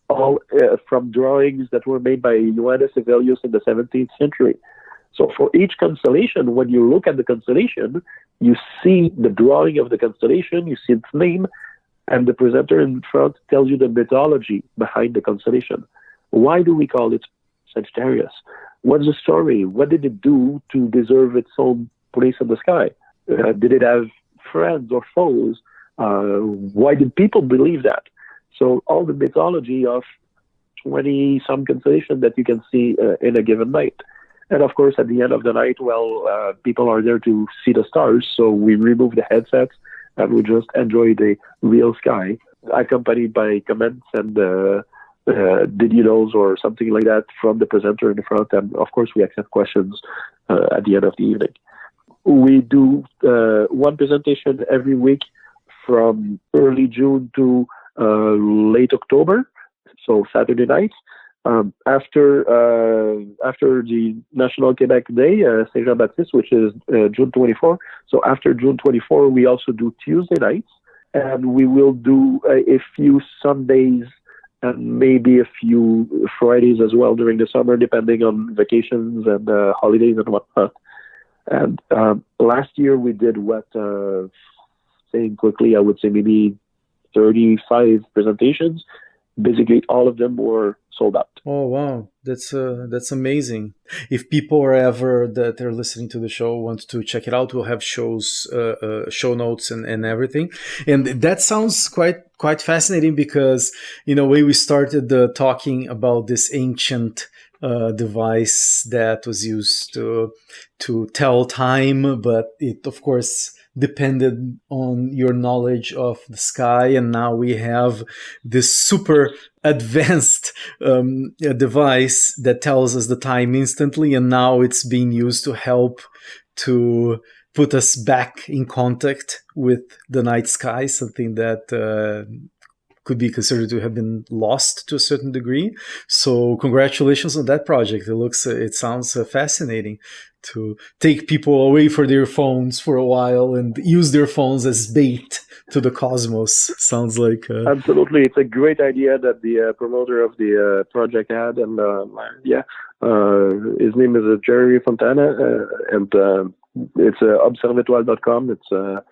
all from drawings that were made by Johannes Evelius in the 17th century. So for each constellation, when you look at the constellation, you see the drawing of the constellation, you see its name, and the presenter in front tells you the mythology behind the constellation. Why do we call it Sagittarius? What's the story? What did it do to deserve its own place in the sky? Did it have friends or foes? Why did people believe that? So all the mythology of 20-some constellations that you can see in a given night. And of course, at the end of the night, people are there to see the stars, so we remove the headsets and we just enjoy the real sky, accompanied by comments and did you knows or something like that from the presenter in the front. And of course, we accept questions at the end of the evening. We do one presentation every week from early June to late October, so Saturday nights. After the National Quebec Day, Saint Jean-Baptiste, which is June 24. So after June 24, we also do Tuesday nights, and we will do a few Sundays and maybe a few Fridays as well during the summer, depending on vacations and holidays and whatnot. And last year we did saying quickly, I would say maybe 35 presentations. Basically, all of them were sold out. Oh wow, that's amazing. If people are ever that they're listening to the show want to check it out, we'll have show notes and everything. And that sounds quite fascinating, because in a way we started talking about this ancient device that was used to tell time, but it of course depended on your knowledge of the sky, and now we have this super advanced device that tells us the time instantly, and now it's being used to help to put us back in contact with the night sky, something that could be considered to have been lost to a certain degree. So congratulations on that project. It sounds fascinating to take people away from their phones for a while and use their phones as bait to the cosmos. Sounds like absolutely, it's a great idea that the promoter of the project had, and his name is Jerry Fontana, and it's ObservÉtoiles.com. It's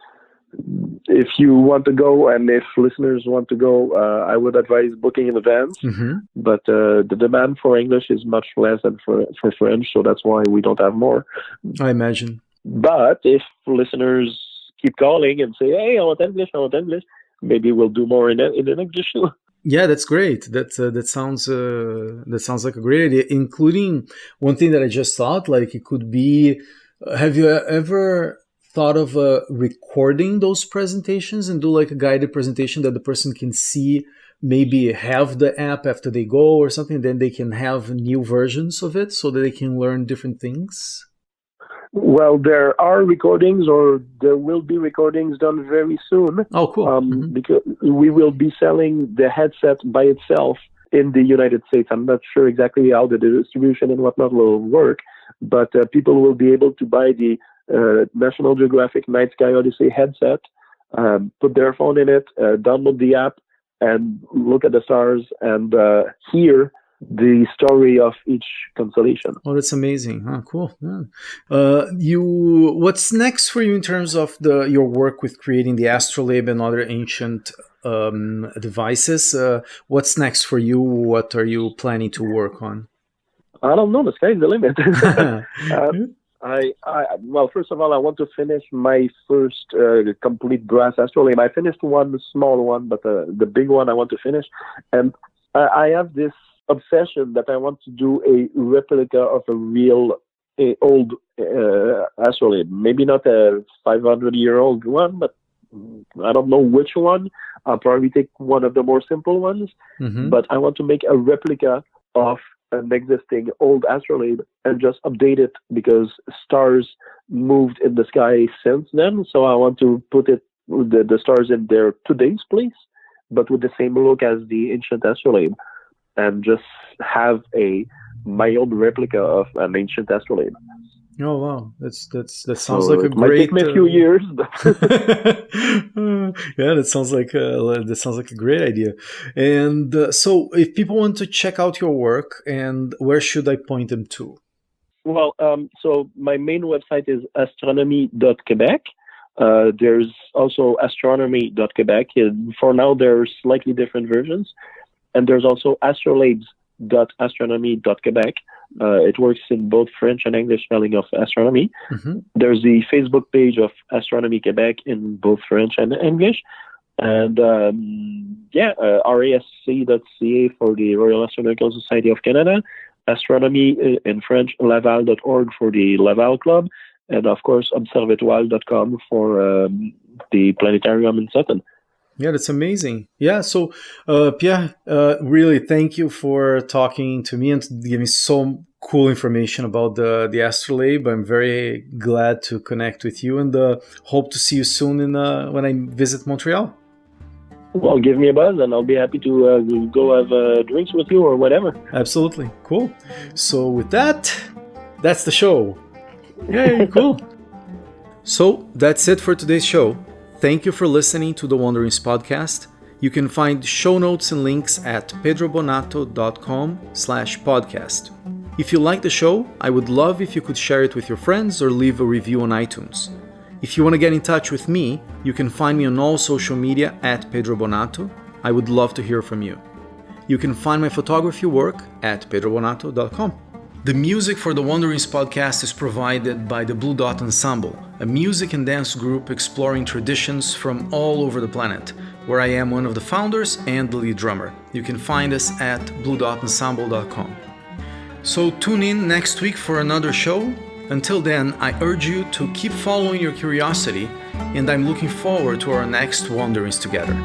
if you want to go, and if listeners want to go, I would advise booking in advance. Mm-hmm. But the demand for English is much less than for French, so that's why we don't have more. I imagine. But if listeners keep calling and say, "Hey, I want English," maybe we'll do more in English. Yeah, that's great. That sounds like a great idea. Including one thing that I just thought, like it could be. Have you ever thought of recording those presentations and do like a guided presentation that the person can see? Maybe have the app after they go or something, then they can have new versions of it so that they can learn different things. Well, there are recordings, or there will be recordings done very soon. Oh, cool. Because we will be selling the headset by itself in the United States. I'm not sure exactly how the distribution and whatnot will work, but people will be able to buy the National Geographic Night Sky Odyssey headset, put their phone in it, download the app, and look at the stars and hear the story of each constellation. Oh, that's amazing. Oh, cool. Yeah. What's next for you in terms of your work with creating the Astrolabe and other ancient devices? What's next for you? What are you planning to work on? I don't know. The sky's the limit. Well, first of all, I want to finish my first complete brass astrolabe. I finished one small one, but the big one I want to finish. And I have this obsession that I want to do a replica of a real old astrolabe. Maybe not a 500-year-old one, but I don't know which one. I'll probably take one of the more simple ones. Mm-hmm. But I want to make a replica of an existing old astrolabe and just update it because stars moved in the sky since then. So I want to put the stars in their today's place, but with the same look as the ancient astrolabe, and just have my own replica of an ancient astrolabe. Oh wow, that sounds like a great. Might take me a few years. Yeah, that sounds like a great idea. And so, if people want to check out your work, and where should I point them to? Well, so my main website is Astronomie.Québec. There's also Astronomy.Québec. For now, there are slightly different versions. And there's also astrolabes.astronomie.Québec. It works in both French and English spelling of astronomy. Mm-hmm. There's the Facebook page of Astronomie-Québec in both French and English. And RASC.ca for the Royal Astronomical Society of Canada. Astronomy in French, Laval.org for the Laval Club. And of course, ObservÉtoiles.com for the planetarium in Sutton. Yeah, that's amazing. Yeah, so Pierre, really thank you for talking to me and giving so cool information about the Astrolabe. I'm very glad to connect with you and hope to see you soon when I visit Montreal. Well, give me a buzz and I'll be happy to go have drinks with you or whatever. Absolutely. Cool. So with that, that's the show. Yay, cool. So that's it for today's show. Thank you for listening to the Wanderings podcast. You can find show notes and links at pedrobonatto.com/podcast. If you like the show, I would love if you could share it with your friends or leave a review on iTunes. If you want to get in touch with me, you can find me on all social media at Pedro Bonatto. I would love to hear from you. You can find my photography work at pedrobonatto.com. The music for the Wanderings podcast is provided by the Blue Dot Ensemble, a music and dance group exploring traditions from all over the planet, where I am one of the founders and the lead drummer. You can find us at bluedotensemble.com. So tune in next week for another show. Until then, I urge you to keep following your curiosity, and I'm looking forward to our next Wanderings together.